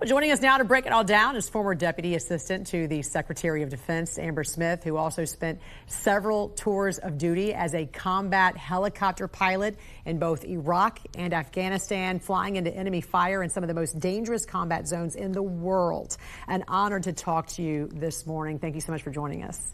Well, joining us now to break it all down is former Deputy Assistant to the Secretary of Defense, Amber Smith, who also spent several tours of duty as a combat helicopter pilot in both Iraq and Afghanistan, flying into enemy fire in some of the most dangerous combat zones in the world. An honor to talk to you this morning. Thank you so much for joining us.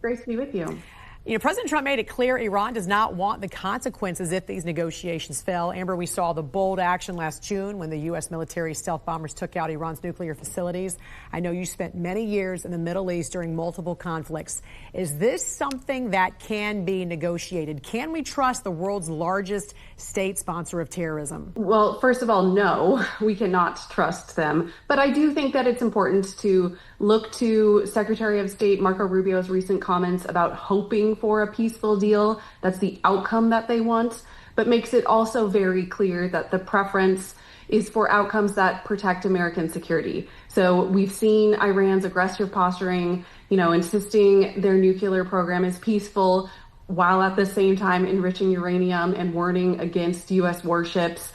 Great to be with you. You know, President Trump made it clear Iran does not want the consequences if these negotiations fail. Amber, we saw the bold action last June when the U.S. military stealth bombers took out Iran's nuclear facilities. I know you spent many years in the Middle East during multiple conflicts. Is this something that can be negotiated? Can we trust the world's largest state sponsor of terrorism? Well, first of all, no, we cannot trust them. But I do think that it's important to look to Secretary of State Marco Rubio's recent comments about hoping for a peaceful deal. That's the outcome that they want, but makes it also very clear that the preference is for outcomes that protect American security. So we've seen Iran's aggressive posturing, insisting their nuclear program is peaceful, while at the same time enriching uranium and warning against U.S. warships.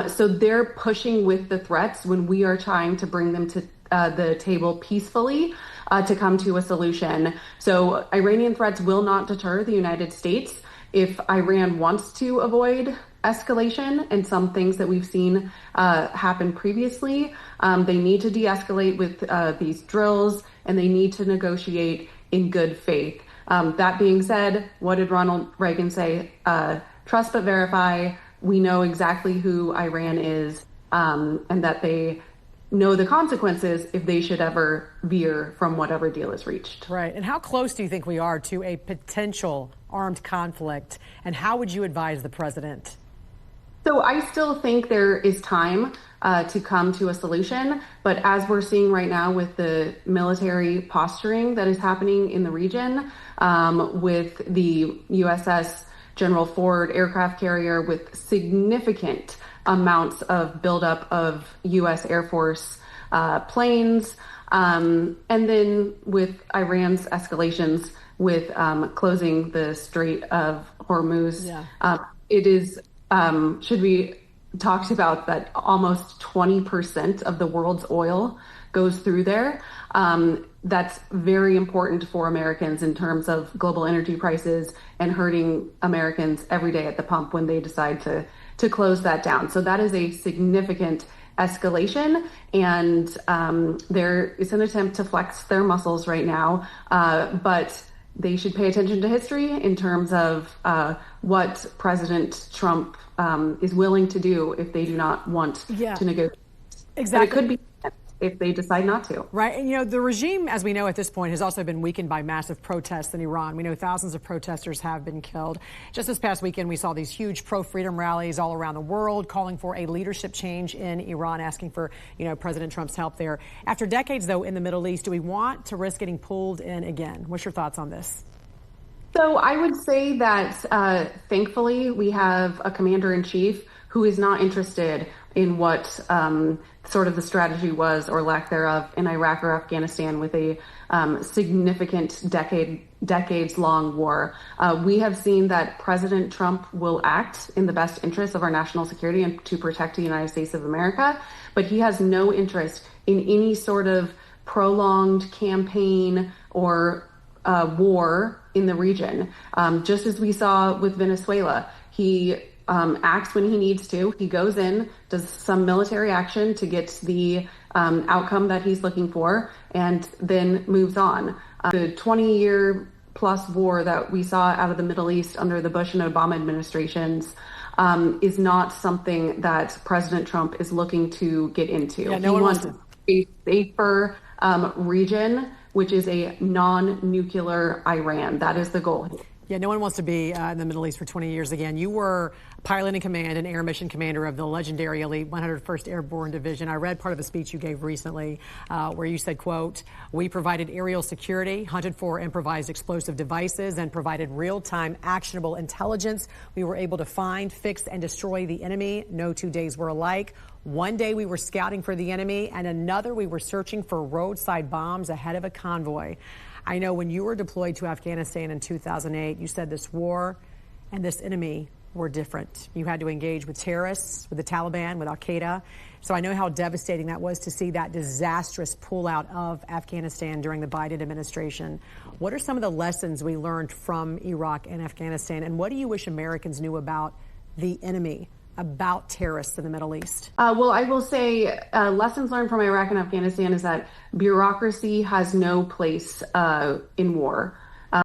So they're pushing with the threats when we are trying to bring them to the table peacefully to come to a solution. So Iranian threats will not deter the United States. If Iran wants to avoid escalation and some things that we've seen happen previously, they need to de-escalate with these drills, and they need to negotiate in good faith. That being said, what did Ronald Reagan say? Trust but verify. We know exactly who Iran is, and that they know the consequences if they should ever veer from whatever deal is reached. Right. And how close do you think we are to a potential armed conflict? And how would you advise the president? So I still think there is time to come to a solution. But as we're seeing right now with the military posturing that is happening in the region, with the USS General Ford aircraft carrier with significant amounts of buildup of U.S. Air Force planes, and then with Iran's escalations with closing the Strait of Hormuz. It is, should be talked about that almost 20% of the world's oil goes through there. That's very important for Americans in terms of global energy prices and hurting Americans every day at the pump when they decide to close that down. So that is a significant escalation, and there is an attempt to flex their muscles right now, but they should pay attention to history in terms of what President Trump is willing to do if they do not want to negotiate. Exactly. But it could be if they decide not to. Right. And, the regime, as we know at this point, has also been weakened by massive protests in Iran. We know thousands of protesters have been killed. Just this past weekend, we saw these huge pro-freedom rallies all around the world calling for a leadership change in Iran, asking for, President Trump's help there. After decades, though, in the Middle East, do we want to risk getting pulled in again? What's your thoughts on this? So I would say that, thankfully, we have a commander-in-chief who is not interested in what sort of the strategy was or lack thereof in Iraq or Afghanistan with a significant decades-long war. We have seen that President Trump will act in the best interest of our national security and to protect the United States of America, but he has no interest in any sort of prolonged campaign or war in the region. Just as we saw with Venezuela, he acts when he needs to. He goes in, does some military action to get the outcome that he's looking for, and then moves on. The 20-year plus war that we saw out of the Middle East under the Bush and Obama administrations is not something that President Trump is looking to get into. Yeah, no, he wants a safer region, which is a non-nuclear Iran. That is the goal. Yeah, no one wants to be in the Middle East for 20 years again. You were pilot in command and air mission commander of the legendary elite 101st Airborne Division. I read part of the speech you gave recently where you said, quote, "We provided aerial security, hunted for improvised explosive devices, and provided real-time actionable intelligence. We were able to find, fix, and destroy the enemy. No 2 days were alike. One day we were scouting for the enemy, and another we were searching for roadside bombs ahead of a convoy." I know when you were deployed to Afghanistan in 2008, you said this war and this enemy were different. You had to engage with terrorists, with the Taliban, with al-Qaeda. So I know how devastating that was to see that disastrous pullout of Afghanistan during the Biden administration. What are some of the lessons we learned from Iraq and Afghanistan, and what do you wish Americans knew about the enemy, about terrorists in the Middle East? Well, I will say lessons learned from Iraq and Afghanistan is that bureaucracy has no place in war.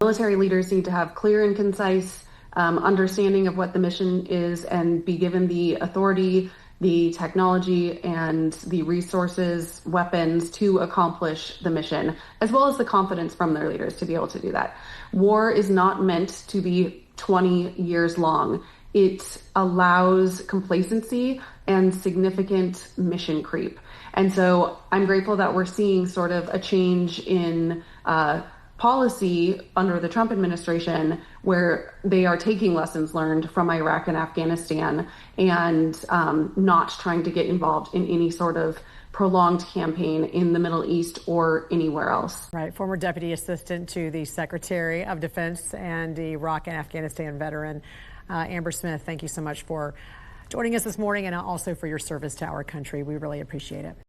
Military leaders need to have clear and concise understanding of what the mission is and be given the authority, the technology, and the resources, weapons to accomplish the mission, as well as the confidence from their leaders to be able to do that. War is not meant to be 20 years long. It allows complacency and significant mission creep. And so I'm grateful that we're seeing sort of a change in policy under the Trump administration where they are taking lessons learned from Iraq and Afghanistan and not trying to get involved in any sort of prolonged campaign in the Middle East or anywhere else. Right. Former Deputy Assistant to the Secretary of Defense and Iraq and Afghanistan veteran, Amber Smith, thank you so much for joining us this morning and also for your service to our country. We really appreciate it.